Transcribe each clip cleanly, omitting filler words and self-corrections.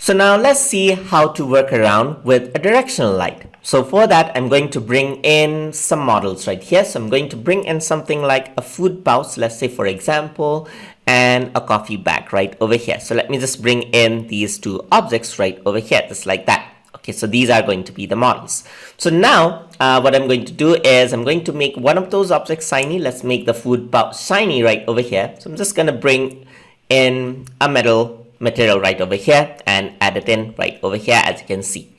So now let's see how to work around with a directional light. So for that, I'm going to bring in some models right here. So I'm going to bring in something like a food pouch, let's say for example, and a coffee bag right over here. So let me just bring in these two objects right over here, just like that. Okay, so these are going to be the models. So now what I'm going to do is I'm going to make one of those objects shiny. Let's make the food pouch shiny right over here. So I'm just going to bring in a material right over here and add it in right over here, as you can see.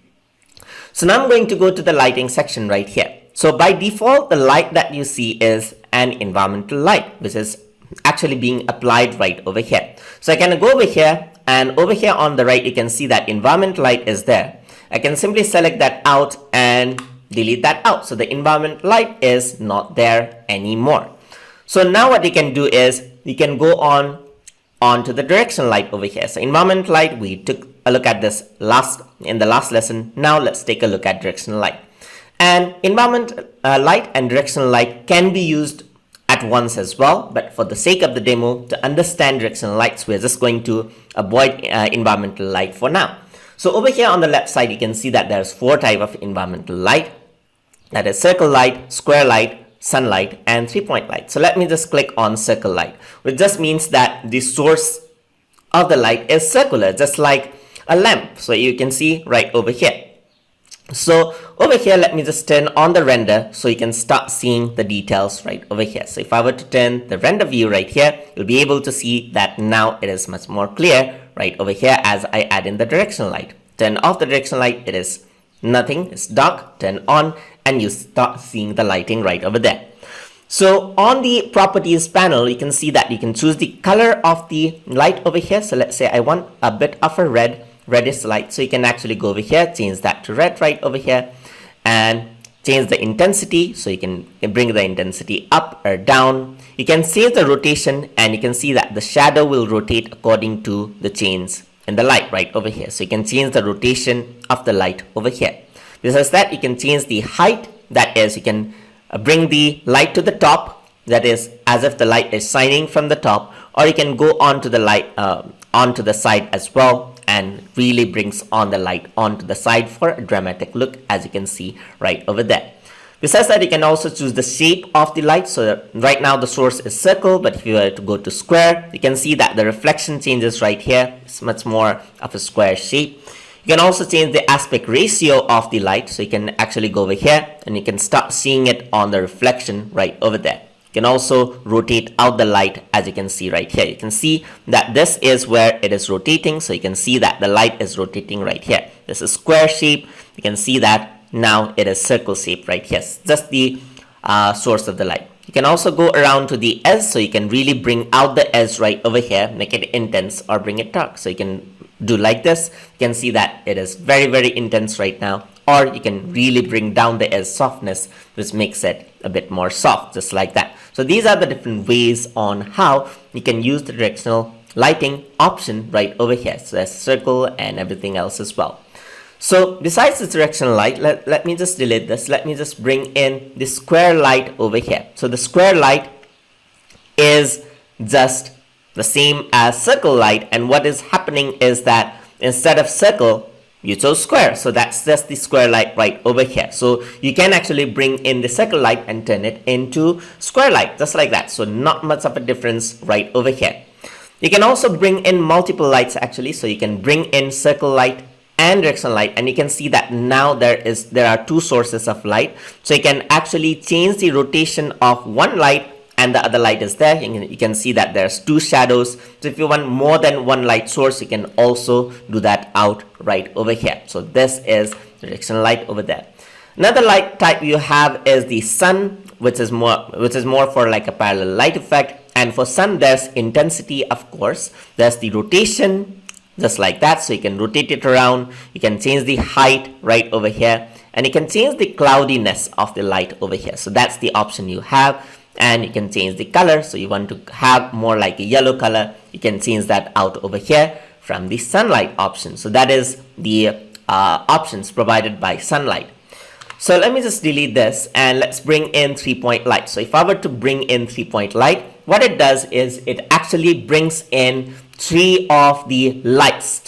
So now I'm going to go to the lighting section right here. So by default, the light that you see is an environmental light, which is actually being applied right over here. So I can go over here, and over here on the right, you can see that environment light is there. I can simply select that out and delete that out. So the environment light is not there anymore. So now what you can do is you can go onto the directional light over here. So environment light, we took a look at this in the last lesson. Now let's take a look at directional light. And environment light and directional light can be used at once as well, but for the sake of the demo, to understand directional lights, we're just going to avoid environmental light for now. So over here on the left side, you can see that there's 4 types of environmental light. That is circle light, square light, sunlight, and 3-point light. So let me just click on circle light, which just means that the source of the light is circular, just like a lamp. So you can see right over here. So over here, let me just turn on the render so you can start seeing the details right over here. So if I were to turn the render view right here, you'll be able to see that now it is much more clear right over here as I add in the directional light. Turn off the directional light, it is nothing, it's dark. Turn on and you start seeing the lighting right over there. So on the properties panel, you can see that you can choose the color of the light over here. So let's say I want a bit of a reddish light. So you can actually go over here, change that to red right over here, and change the intensity. So you can bring the intensity up or down. You can change the rotation, and you can see that the shadow will rotate according to the change in the light right over here. So you can change the rotation of the light over here. Besides that, you can change the height. That is, you can bring the light to the top, that is as if the light is shining from the top, or you can go onto the light onto the side as well, and really brings on the light onto the side for a dramatic look, as you can see right over there. Besides that, you can also choose the shape of the light. So right now the source is circle, but if you were to go to square, you can see that the reflection changes right here. It's much more of a square shape. You can also change the aspect ratio of the light. So you can actually go over here and you can start seeing it on the reflection right over there. You can also rotate out the light, as you can see right here. You can see that this is where it is rotating. So you can see that the light is rotating right here. This is square shape. You can see that now it is circle shape right here. Just the source of the light. You can also go around to the edge. So you can really bring out the edge right over here, make it intense or bring it dark. So you can do like this. You can see that it is very, very intense right now, or you can really bring down the edge softness, which makes it a bit more soft, just like that. So these are the different ways on how you can use the directional lighting option right over here. So there's circle and everything else as well. So besides the directional light, let me just delete this. Let me just bring in the square light over here. So the square light is just the same as circle light, and what is happening is that instead of circle, you chose square. So that's just the square light right over here. So you can actually bring in the circle light and turn it into square light, just like that. So not much of a difference right over here. You can also bring in multiple lights actually. So you can bring in circle light and directional light, and you can see that now there are 2 sources of light. So you can actually change the rotation of one light and the other light is there. You can see that there's 2 shadows. So if you want more than one light source, you can also do that out right over here. So this is directional light over there. Another light type you have is the sun, which is more for like a parallel light effect. And for sun, there's intensity, of course. There's the rotation, just like that. So you can rotate it around. You can change the height right over here, and you can change the cloudiness of the light over here. So that's the option you have. And you can change the color. So you want to have more like a yellow color, you can change that out over here from the sunlight option. So that is the options provided by sunlight. So let me just delete this and let's bring in 3-point light. So if I were to bring in 3-point light, what it does is it actually brings in three of the lights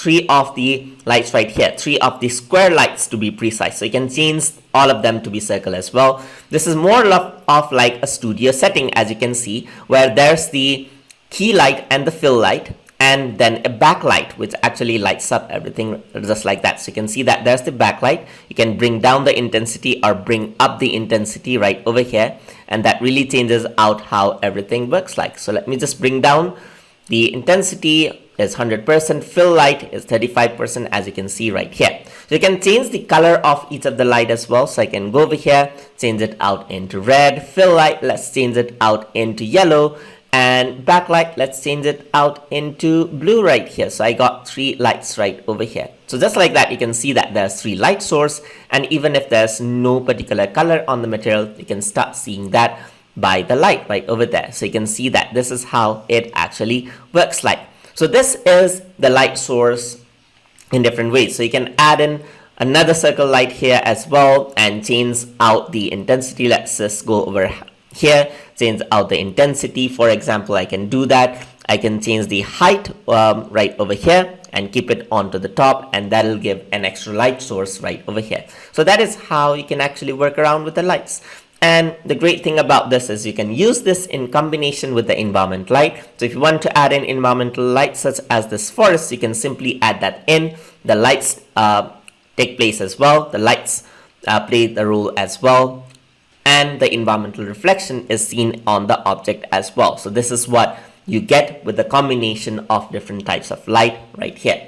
right here, three of the square lights to be precise. So you can change all of them to be circle as well. This is more of like a studio setting, as you can see, where there's the key light and the fill light, and then a backlight which actually lights up everything just like that. So you can see that there's the backlight. You can bring down the intensity or bring up the intensity right over here, and that really changes out how everything works like. So let me just bring down the intensity is 100%, fill light is 35%, as you can see right here. So you can change the color of each of the light as well. So I can go over here, change it out into red, fill light, let's change it out into yellow, and backlight, let's change it out into blue right here. So I got three lights right over here. So just like that, you can see that there's three light source, and even if there's no particular color on the material, you can start seeing that by the light right over there. So you can see that this is how it actually works like. So this is the light source in different ways. So you can add in another circle light here as well and change out the intensity. Let's just go over here, change out the intensity. For example, I can do that. I can change the height right over here and keep it onto the top, and that'll give an extra light source right over here. So that is how you can actually work around with the lights. And the great thing about this is you can use this in combination with the environment light. So if you want to add an environmental light such as this forest, you can simply add that in. The lights take place as well. The lights play the role as well. And the environmental reflection is seen on the object as well. So this is what you get with the combination of different types of light right here.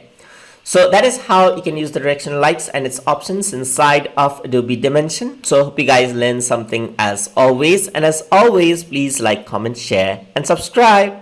So that is how you can use the directional lights and its options inside of Adobe Dimension. So I hope you guys learned something as always. And as always, please like, comment, share, and subscribe.